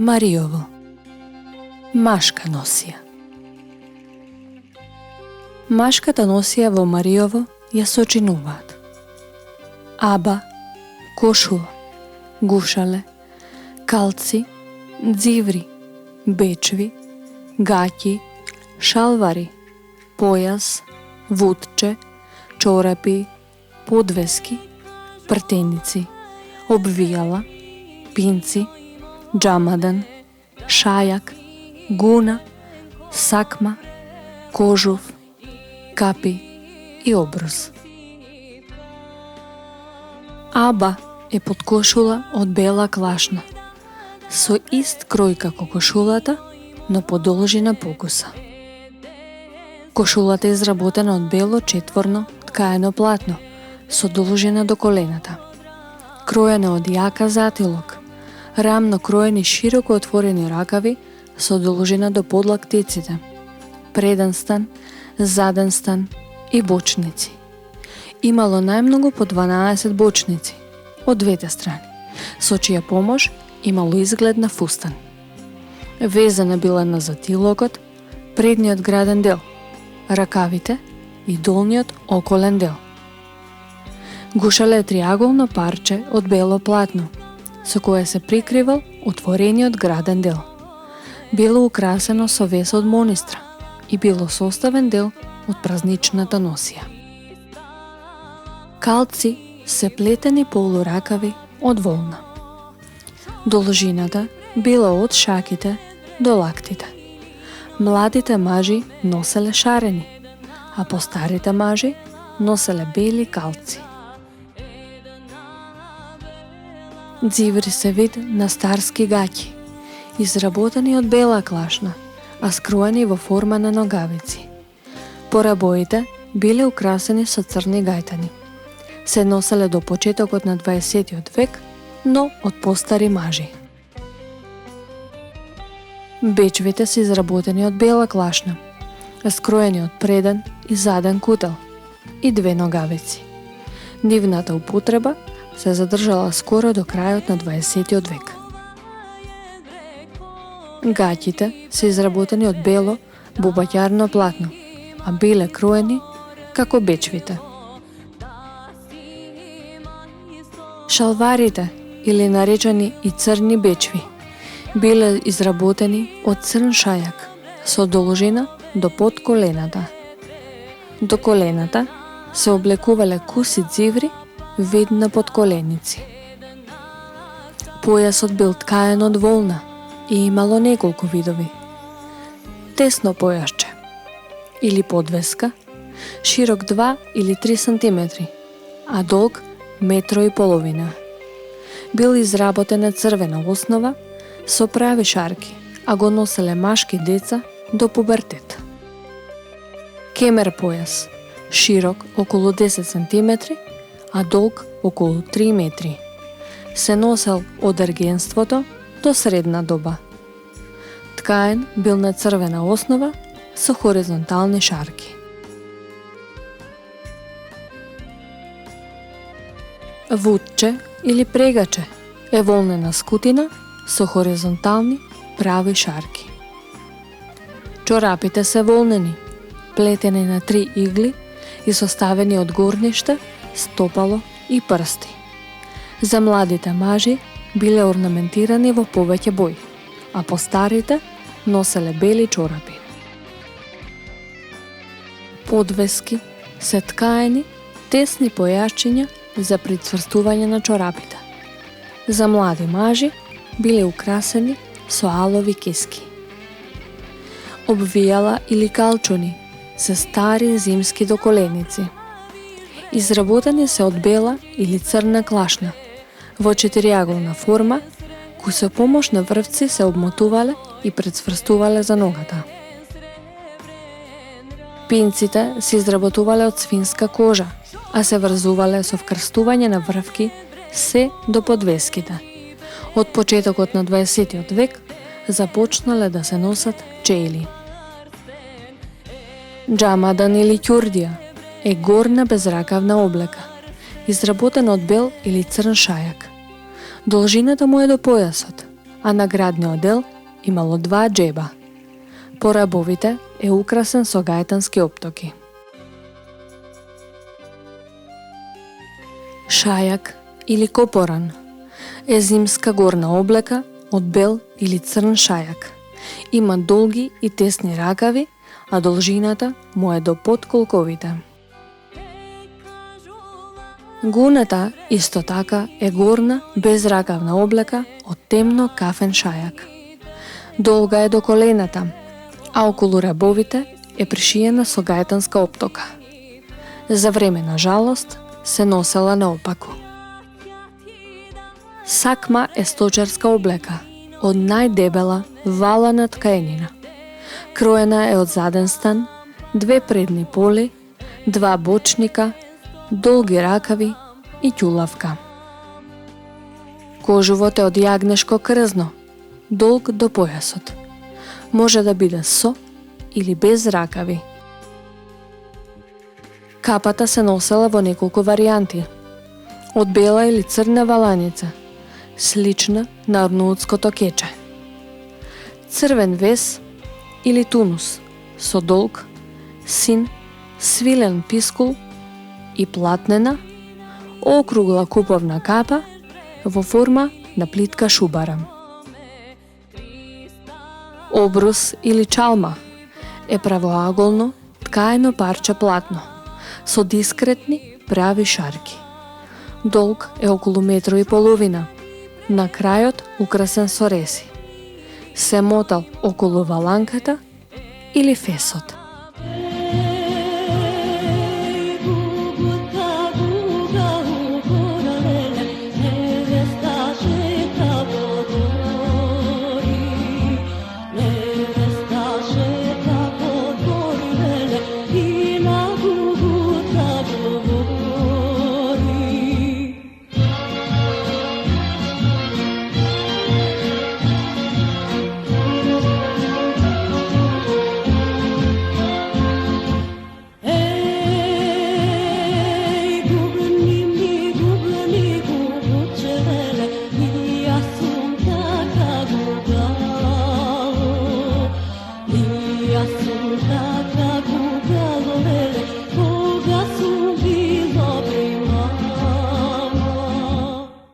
Мариово. Машка носија. Машката носија во Мариово ја сочинуваат аба, кошула, гушале, калци, дзиври, бечви, гаќи, шалвари, појас, вудче, чорапи, подвески, пртеници, обвијала, пинци, џамадан, шајак, гуна, сакма, кожув, капи и обрус. Аба е подкошула од бела клашна, со ист крој како кошулата, но подолжина покуса. Кошулата е изработена од бело четворно ткаено платно, со должина до колената. Кроена од јака затилок, рамно кроени широко отворени ракави со должина до подлактиците, преден стан, заден стан и бочници. Имало најмногу по 12 бочници од двете страни, со чија помош имало изглед на фустан. Везена била на затилокот, предниот граден дел, ракавите и долниот околен дел. Гушале е триаголно парче од бело платно, со кое се прикривал отворениот граден дел. Било украсено со вес од монистра и било составен дел од празничната носија. Калци се плетени полуракави од волна. Должината била од шаките до лактите. Младите мажи носеле шарени, а постарите мажи носеле бели калци. Дзиври се вид на старски гаќи, изработени од бела клашна, а скроени во форма на ногавици. Порабоите биле украсени со црни гајтани. Се носеле до почетокот на 20 век, но од постари мажи. Бечвите се изработени од бела клашна, скроени од преден и заден кутел и две ногавици. Нивната употреба се задржала скоро до крајот на 20 век. Гаќите се изработени од бело бубаќарно платно, а биле кроени како бечвите. Шалварите, или наречени и црни бечви, биле изработени од црн шајак со должина до под колената. До колената се облекувале куси дзиври вид на подколеници. Појасот бил ткаен од волна и имало неколку видови. Тесно појасче или подвеска, широк 2 или 3 сантиметри, а долг 1,5 метра. Бил изработен на црвена основа со прави шарки, а го носеле машки деца до пубертет. Кемер појас, широк околу 10 сантиметри, а долг околу 3 метри. Се носел од ергенството до средна доба. Ткаен бил на црвена основа со хоризонтални шарки. Вудче или прегаче е волнена скутина со хоризонтални прави шарки. Чорапите се волнени, плетени на 3 игли и составени од горништа, стопало и прсти. За младите мажи биле орнаментирани во повеќе бои, а постарите носеле бели чорапи. Подвески се ткаени тесни појачиња за прицврстување на чорапите. За млади мажи биле украсени со алови кески. Обвијала или калчуни се стари зимски доколеници. Изработени се од бела или црна клашна, во четириаголна форма, кои со помош на врвци се обмотувале и прецврстувале за ногата. Пинците се изработувале од свинска кожа, а се врзувале со вкрстување на врвки се до подвеските. Од почетокот на 20 век започнале да се носат чели. Џамадан или ќурдија е горна безракавна облека, изработена од бел или црн шајак. Должината му е до појасот, а на градниот дел имало 2 џеба. По рабовите е украсен со гајтански оптоки. Шајак или копоран е зимска горна облека од бел или црн шајак. Има долги и тесни ракави, а должината му е до под колковите. Гуната исто така е горна безракавна облека од темно кафен шајак. Долга е до колената, а околу рабовите е пришиена со гајтанска оптока. За време на жалост се носела наопаку. Сакма е сточарска облека од најдебела валана ткаенина. Кроена е од заден стан, 2 предни поли, 2 бочника, долги ракави и ќулавка. Кожувот е од јагнешко крзно, долг до појасот. Може да биде со или без ракави. Капата се носела во неколку варијанти. Од бела или црна валаница, слична на арнуудското кече. Црвен вес или тунус со долг, син, свилен пискул и платнена, округла куповна капа во форма на плитка шубара. Обрус или чалма е правоаголно ткаено парче платно со дискретни прави шарки. Долг е околу 1,5 метра, на крајот украсен со реси. Се мотал околу валанката или фесот.